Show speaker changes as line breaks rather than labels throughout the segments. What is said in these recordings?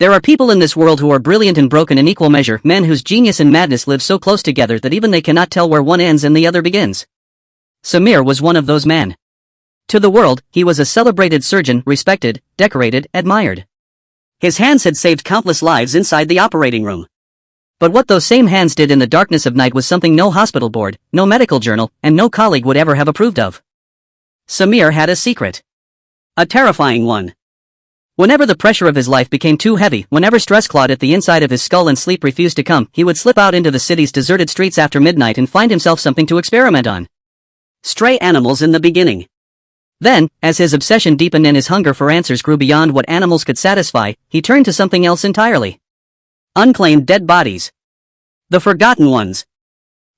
There are people in this world who are brilliant and broken in equal measure, men whose genius and madness live so close together that even they cannot tell where one ends and the other begins. Samir was one of those men. To the world, he was a celebrated surgeon, respected, decorated, admired. His hands had saved countless lives inside the operating room. But what those same hands did in the darkness of night was something no hospital board, no medical journal, and no colleague would ever have approved of. Samir had a secret. A terrifying one. Whenever the pressure of his life became too heavy, whenever stress clawed at the inside of his skull and sleep refused to come, he would slip out into the city's deserted streets after midnight and find himself something to experiment on. Stray animals in the beginning. Then, as his obsession deepened and his hunger for answers grew beyond what animals could satisfy, he turned to something else entirely. Unclaimed dead bodies. The forgotten ones.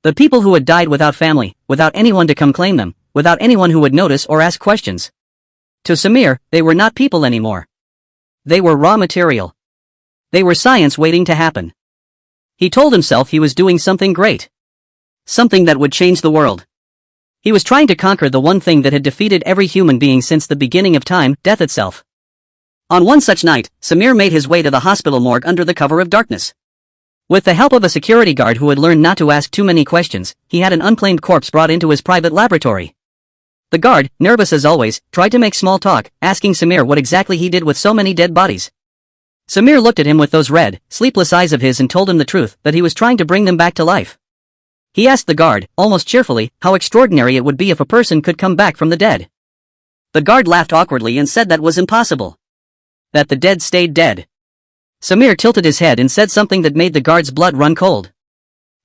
The people who had died without family, without anyone to come claim them, without anyone who would notice or ask questions. To Samir, they were not people anymore. They were raw material. They were science waiting to happen. He told himself he was doing something great. Something that would change the world. He was trying to conquer the one thing that had defeated every human being since the beginning of time, death itself. On one such night, Samir made his way to the hospital morgue under the cover of darkness. With the help of a security guard who had learned not to ask too many questions, he had an unclaimed corpse brought into his private laboratory. The guard, nervous as always, tried to make small talk, asking Samir what exactly he did with so many dead bodies. Samir looked at him with those red, sleepless eyes of his and told him the truth, that he was trying to bring them back to life. He asked the guard, almost cheerfully, how extraordinary it would be if a person could come back from the dead. The guard laughed awkwardly and said that was impossible. That the dead stayed dead. Samir tilted his head and said something that made the guard's blood run cold.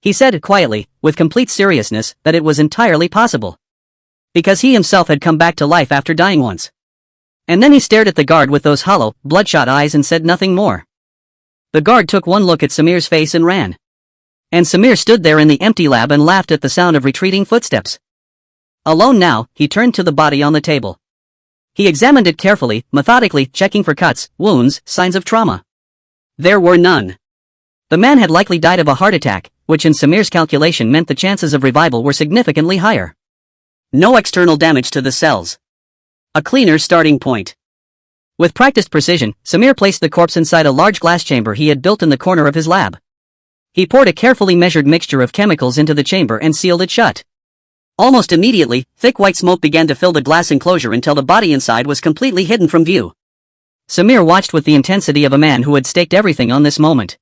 He said quietly, with complete seriousness, that it was entirely possible. Because he himself had come back to life after dying once. And then he stared at the guard with those hollow, bloodshot eyes and said nothing more. The guard took one look at Samir's face and ran. And Samir stood there in the empty lab and laughed at the sound of retreating footsteps. Alone now, he turned to the body on the table. He examined it carefully, methodically, checking for cuts, wounds, signs of trauma. There were none. The man had likely died of a heart attack, which in Samir's calculation meant the chances of revival were significantly higher. No external damage to the cells. A cleaner starting point. With practiced precision, Samir placed the corpse inside a large glass chamber he had built in the corner of his lab. He poured a carefully measured mixture of chemicals into the chamber and sealed it shut. Almost immediately, thick white smoke began to fill the glass enclosure until the body inside was completely hidden from view. Samir watched with the intensity of a man who had staked everything on this moment.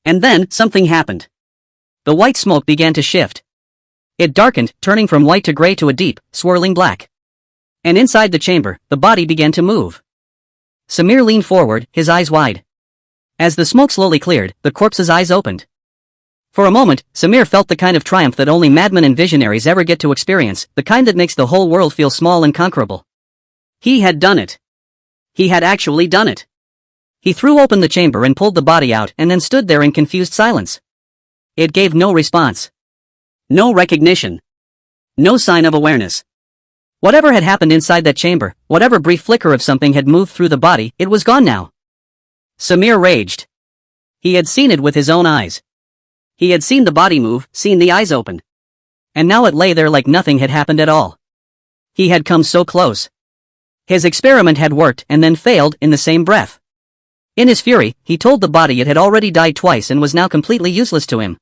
And then, something happened. The white smoke began to shift. It darkened, turning from white to gray to a deep, swirling black. And inside the chamber, the body began to move. Samir leaned forward, his eyes wide. As the smoke slowly cleared, the corpse's eyes opened. For a moment, Samir felt the kind of triumph that only madmen and visionaries ever get to experience, the kind that makes the whole world feel small and conquerable. He had done it. He had actually done it. He threw open the chamber and pulled the body out and then stood there in confused silence. It gave no response. No recognition. No sign of awareness. Whatever had happened inside that chamber, whatever brief flicker of something had moved through the body, it was gone now. Samir raged. He had seen it with his own eyes. He had seen the body move, seen the eyes open. And now it lay there like nothing had happened at all. He had come so close. His experiment had worked and then failed in the same breath. In his fury, he told the body it had already died twice and was now completely useless to him.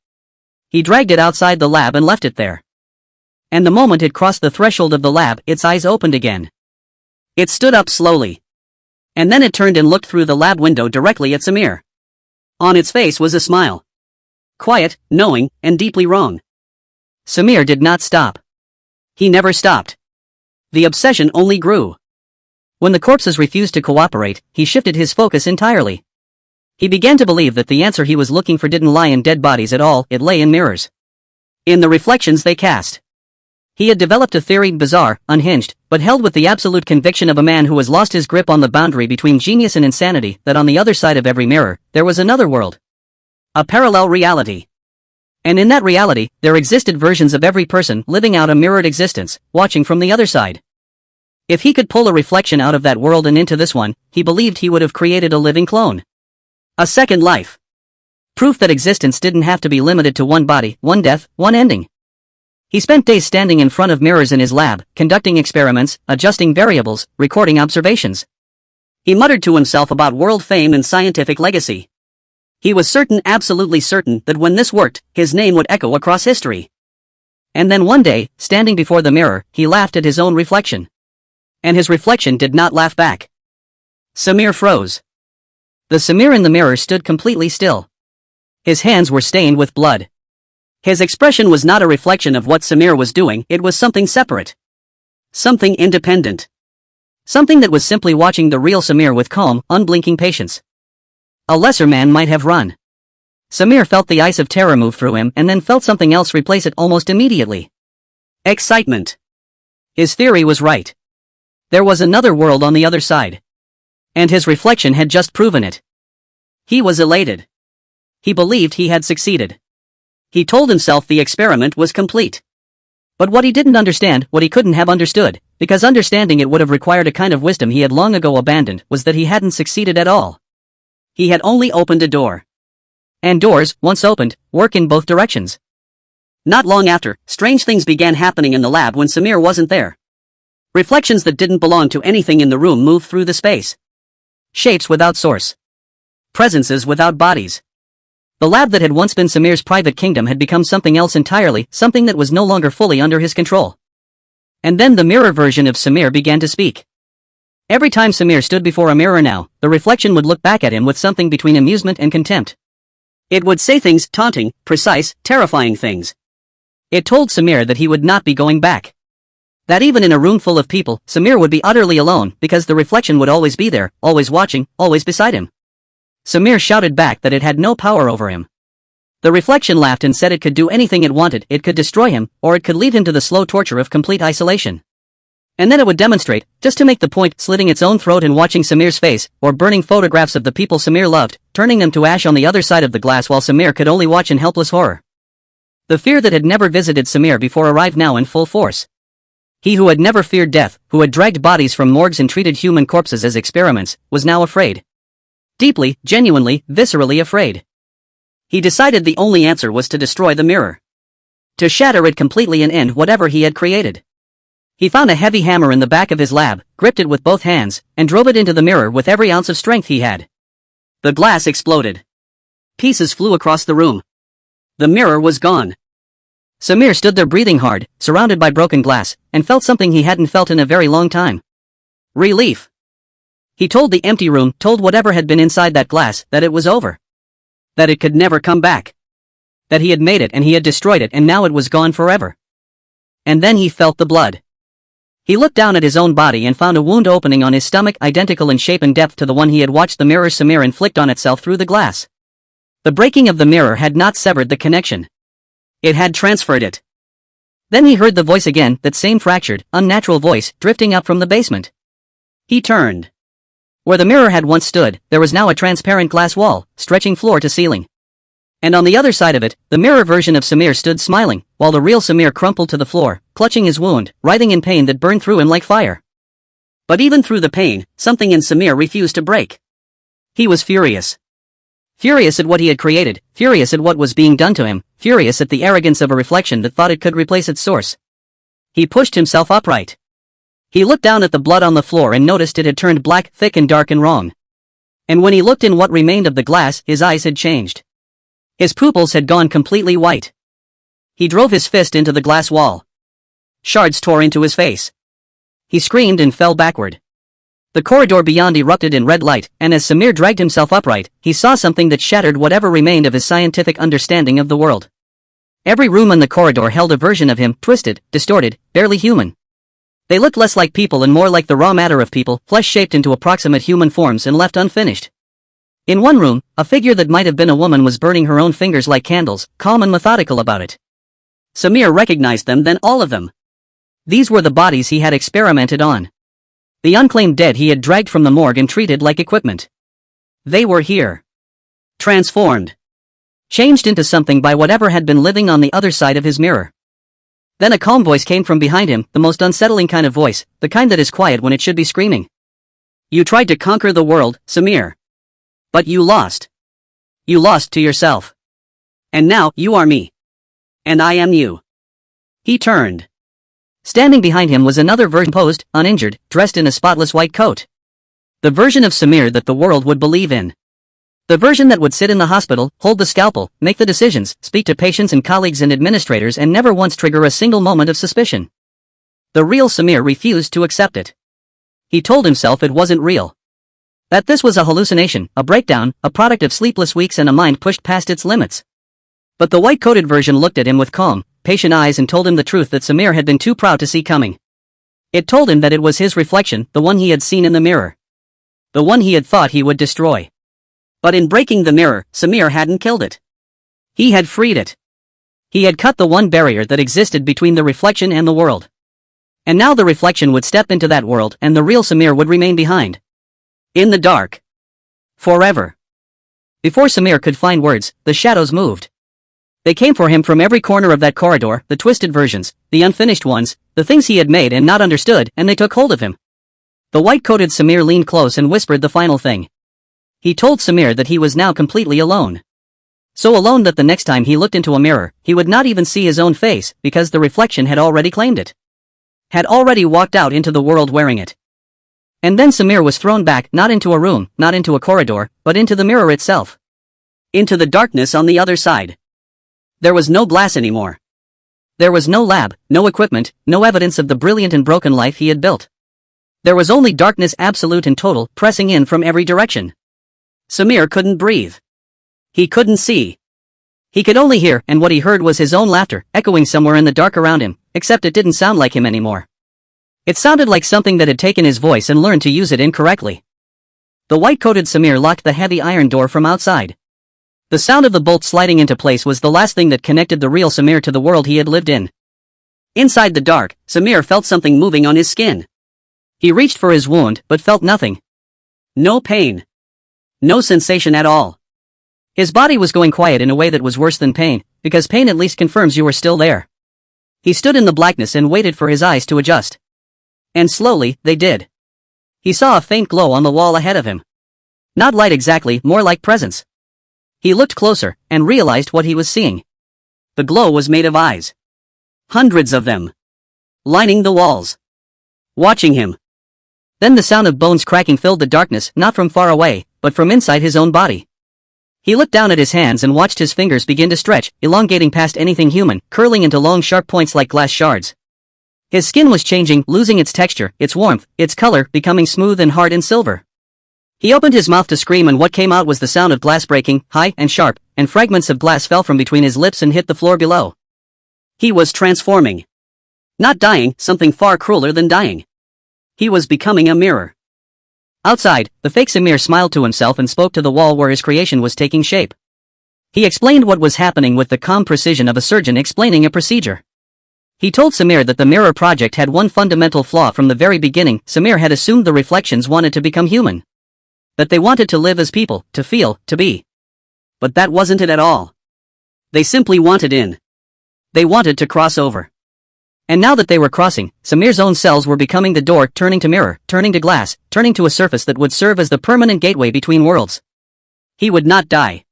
He dragged it outside the lab and left it there. And the moment it crossed the threshold of the lab, its eyes opened again. It stood up slowly. And then it turned and looked through the lab window directly at Samir. On its face was a smile. Quiet, knowing, and deeply wrong. Samir did not stop. He never stopped. The obsession only grew. When the corpses refused to cooperate, he shifted his focus entirely. He began to believe that the answer he was looking for didn't lie in dead bodies at all, it lay in mirrors. In the reflections they cast. He had developed a theory, bizarre, unhinged, but held with the absolute conviction of a man who has lost his grip on the boundary between genius and insanity, that on the other side of every mirror, there was another world. A parallel reality. And in that reality, there existed versions of every person living out a mirrored existence, watching from the other side. If he could pull a reflection out of that world and into this one, he believed he would have created a living clone. A second life. Proof that existence didn't have to be limited to one body, one death, one ending. He spent days standing in front of mirrors in his lab, conducting experiments, adjusting variables, recording observations. He muttered to himself about world fame and scientific legacy. He was certain, absolutely certain, that when this worked, his name would echo across history. And then one day, standing before the mirror, he laughed at his own reflection. And his reflection did not laugh back. Samir froze. The Samir in the mirror stood completely still. His hands were stained with blood. His expression was not a reflection of what Samir was doing, it was something separate. Something independent. Something that was simply watching the real Samir with calm, unblinking patience. A lesser man might have run. Samir felt the ice of terror move through him and then felt something else replace it almost immediately. Excitement. His theory was right. There was another world on the other side. And his reflection had just proven it. He was elated. He believed he had succeeded. He told himself the experiment was complete. But what he didn't understand, what he couldn't have understood, because understanding it would have required a kind of wisdom he had long ago abandoned, was that he hadn't succeeded at all. He had only opened a door. And doors, once opened, work in both directions. Not long after, strange things began happening in the lab when Samir wasn't there. Reflections that didn't belong to anything in the room moved through the space. Shapes without source. Presences without bodies. The lab that had once been Samir's private kingdom had become something else entirely, something that was no longer fully under his control. And then the mirror version of Samir began to speak. Every time Samir stood before a mirror now, the reflection would look back at him with something between amusement and contempt. It would say things, taunting, precise, terrifying things. It told Samir that he would not be going back. That even in a room full of people, Samir would be utterly alone because the reflection would always be there, always watching, always beside him. Samir shouted back that it had no power over him. The reflection laughed and said it could do anything it wanted, it could destroy him, or it could lead him to the slow torture of complete isolation. And then it would demonstrate, just to make the point, slitting its own throat and watching Samir's face, or burning photographs of the people Samir loved, turning them to ash on the other side of the glass while Samir could only watch in helpless horror. The fear that had never visited Samir before arrived now in full force. He who had never feared death, who had dragged bodies from morgues and treated human corpses as experiments, was now afraid. Deeply, genuinely, viscerally afraid. He decided the only answer was to destroy the mirror. To shatter it completely and end whatever he had created. He found a heavy hammer in the back of his lab, gripped it with both hands, and drove it into the mirror with every ounce of strength he had. The glass exploded. Pieces flew across the room. The mirror was gone. Samir stood there breathing hard, surrounded by broken glass, and felt something he hadn't felt in a very long time. Relief. He told the empty room, told whatever had been inside that glass, that it was over. That it could never come back. That he had made it and he had destroyed it and now it was gone forever. And then he felt the blood. He looked down at his own body and found a wound opening on his stomach identical in shape and depth to the one he had watched the mirror Samir inflict on itself through the glass. The breaking of the mirror had not severed the connection. It had transferred it. Then he heard the voice again, that same fractured, unnatural voice, drifting up from the basement. He turned. Where the mirror had once stood, there was now a transparent glass wall, stretching floor to ceiling. And on the other side of it, the mirror version of Samir stood smiling, while the real Samir crumpled to the floor, clutching his wound, writhing in pain that burned through him like fire. But even through the pain, something in Samir refused to break. He was furious. Furious at what he had created, furious at what was being done to him, furious at the arrogance of a reflection that thought it could replace its source. He pushed himself upright. He looked down at the blood on the floor and noticed it had turned black, thick and dark and wrong. And when he looked in what remained of the glass, his eyes had changed. His pupils had gone completely white. He drove his fist into the glass wall. Shards tore into his face. He screamed and fell backward. The corridor beyond erupted in red light, and as Samir dragged himself upright, he saw something that shattered whatever remained of his scientific understanding of the world. Every room in the corridor held a version of him, twisted, distorted, barely human. They looked less like people and more like the raw matter of people, flesh shaped into approximate human forms and left unfinished. In one room, a figure that might have been a woman was burning her own fingers like candles, calm and methodical about it. Samir recognized them then, all of them. These were the bodies he had experimented on. The unclaimed dead he had dragged from the morgue and treated like equipment. They were here. Transformed. Changed into something by whatever had been living on the other side of his mirror. Then a calm voice came from behind him, the most unsettling kind of voice, the kind that is quiet when it should be screaming. You tried to conquer the world, Samir. But you lost. You lost to yourself. And now, you are me. And I am you. He turned. Standing behind him was another version, posed, uninjured, dressed in a spotless white coat. The version of Samir that the world would believe in. The version that would sit in the hospital, hold the scalpel, make the decisions, speak to patients and colleagues and administrators and never once trigger a single moment of suspicion. The real Samir refused to accept it. He told himself it wasn't real. That this was a hallucination, a breakdown, a product of sleepless weeks and a mind pushed past its limits. But the white-coated version looked at him with calm, patient eyes and told him the truth that Samir had been too proud to see coming. It told him that it was his reflection, the one he had seen in the mirror. The one he had thought he would destroy. But in breaking the mirror, Samir hadn't killed it. He had freed it. He had cut the one barrier that existed between the reflection and the world. And now the reflection would step into that world and the real Samir would remain behind. In the dark. Forever. Before Samir could find words, the shadows moved. They came for him from every corner of that corridor, the twisted versions, the unfinished ones, the things he had made and not understood, and they took hold of him. The white-coated Samir leaned close and whispered the final thing. He told Samir that he was now completely alone. So alone that the next time he looked into a mirror, he would not even see his own face, because the reflection had already claimed it. Had already walked out into the world wearing it. And then Samir was thrown back, not into a room, not into a corridor, but into the mirror itself. Into the darkness on the other side. There was no glass anymore. There was no lab, no equipment, no evidence of the brilliant and broken life he had built. There was only darkness absolute and total, pressing in from every direction. Samir couldn't breathe. He couldn't see. He could only hear, and what he heard was his own laughter, echoing somewhere in the dark around him, except it didn't sound like him anymore. It sounded like something that had taken his voice and learned to use it incorrectly. The white-coated Samir locked the heavy iron door from outside. The sound of the bolt sliding into place was the last thing that connected the real Samir to the world he had lived in. Inside the dark, Samir felt something moving on his skin. He reached for his wound, but felt nothing. No pain. No sensation at all. His body was going quiet in a way that was worse than pain, because pain at least confirms you are still there. He stood in the blackness and waited for his eyes to adjust. And slowly, they did. He saw a faint glow on the wall ahead of him. Not light exactly, more like presence. He looked closer, and realized what he was seeing. The glow was made of eyes. Hundreds of them. Lining the walls. Watching him. Then the sound of bones cracking filled the darkness, not from far away, but from inside his own body. He looked down at his hands and watched his fingers begin to stretch, elongating past anything human, curling into long sharp points like glass shards. His skin was changing, losing its texture, its warmth, its color, becoming smooth and hard and silver. He opened his mouth to scream and what came out was the sound of glass breaking, high and sharp, and fragments of glass fell from between his lips and hit the floor below. He was transforming. Not dying, something far crueler than dying. He was becoming a mirror. Outside, the fake Samir smiled to himself and spoke to the wall where his creation was taking shape. He explained what was happening with the calm precision of a surgeon explaining a procedure. He told Samir that the mirror project had one fundamental flaw from the very beginning. Samir had assumed the reflections wanted to become human. That they wanted to live as people, to feel, to be. But that wasn't it at all. They simply wanted in. They wanted to cross over. And now that they were crossing, Samir's own cells were becoming the door, turning to mirror, turning to glass, turning to a surface that would serve as the permanent gateway between worlds. He would not die.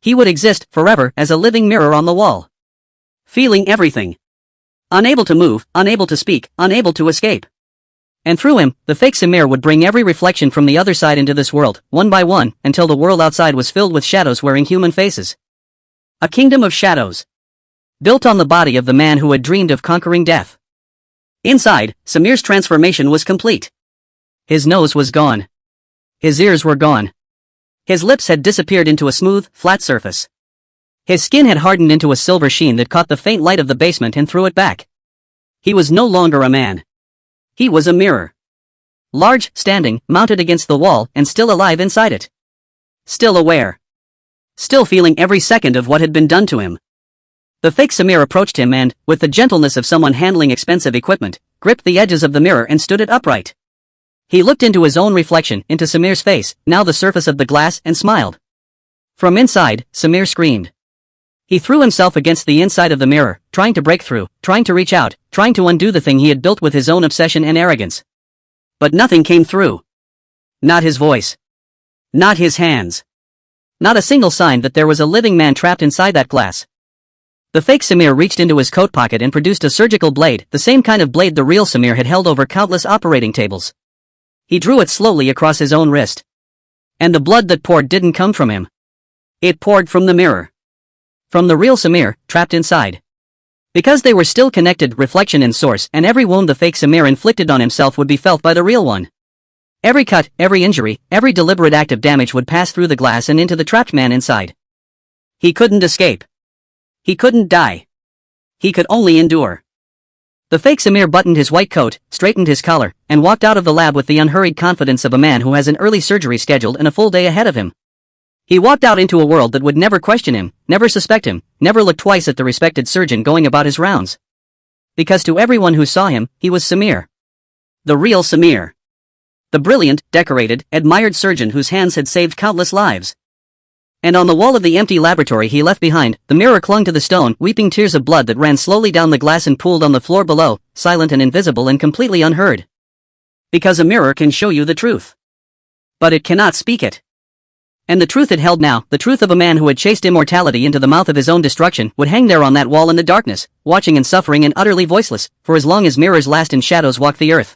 He would exist, forever, as a living mirror on the wall. Feeling everything. Unable to move, unable to speak, unable to escape. And through him, the fake Samir would bring every reflection from the other side into this world, one by one, until the world outside was filled with shadows wearing human faces. A kingdom of shadows. Built on the body of the man who had dreamed of conquering death. Inside, Samir's transformation was complete. His nose was gone. His ears were gone. His lips had disappeared into a smooth, flat surface. His skin had hardened into a silver sheen that caught the faint light of the basement and threw it back. He was no longer a man. He was a mirror. Large, standing, mounted against the wall, and still alive inside it. Still aware. Still feeling every second of what had been done to him. The fake Samir approached him and, with the gentleness of someone handling expensive equipment, gripped the edges of the mirror and stood it upright. He looked into his own reflection, into Samir's face, now the surface of the glass, and smiled. From inside, Samir screamed. He threw himself against the inside of the mirror, trying to break through, trying to reach out, trying to undo the thing he had built with his own obsession and arrogance. But nothing came through. Not his voice. Not his hands. Not a single sign that there was a living man trapped inside that glass. The fake Samir reached into his coat pocket and produced a surgical blade, the same kind of blade the real Samir had held over countless operating tables. He drew it slowly across his own wrist. And the blood that poured didn't come from him. It poured from the mirror. From the real Samir, trapped inside. Because they were still connected, reflection and source, and every wound the fake Samir inflicted on himself would be felt by the real one. Every cut, every injury, every deliberate act of damage would pass through the glass and into the trapped man inside. He couldn't escape. He couldn't die. He could only endure. The fake Samir buttoned his white coat, straightened his collar, and walked out of the lab with the unhurried confidence of a man who has an early surgery scheduled and a full day ahead of him. He walked out into a world that would never question him, never suspect him, never look twice at the respected surgeon going about his rounds. Because to everyone who saw him, he was Samir. The real Samir. The brilliant, decorated, admired surgeon whose hands had saved countless lives. And on the wall of the empty laboratory he left behind, the mirror clung to the stone, weeping tears of blood that ran slowly down the glass and pooled on the floor below, silent and invisible and completely unheard. Because a mirror can show you the truth. But it cannot speak it. And the truth it held now, the truth of a man who had chased immortality into the mouth of his own destruction, would hang there on that wall in the darkness, watching and suffering and utterly voiceless, for as long as mirrors last and shadows walk the earth.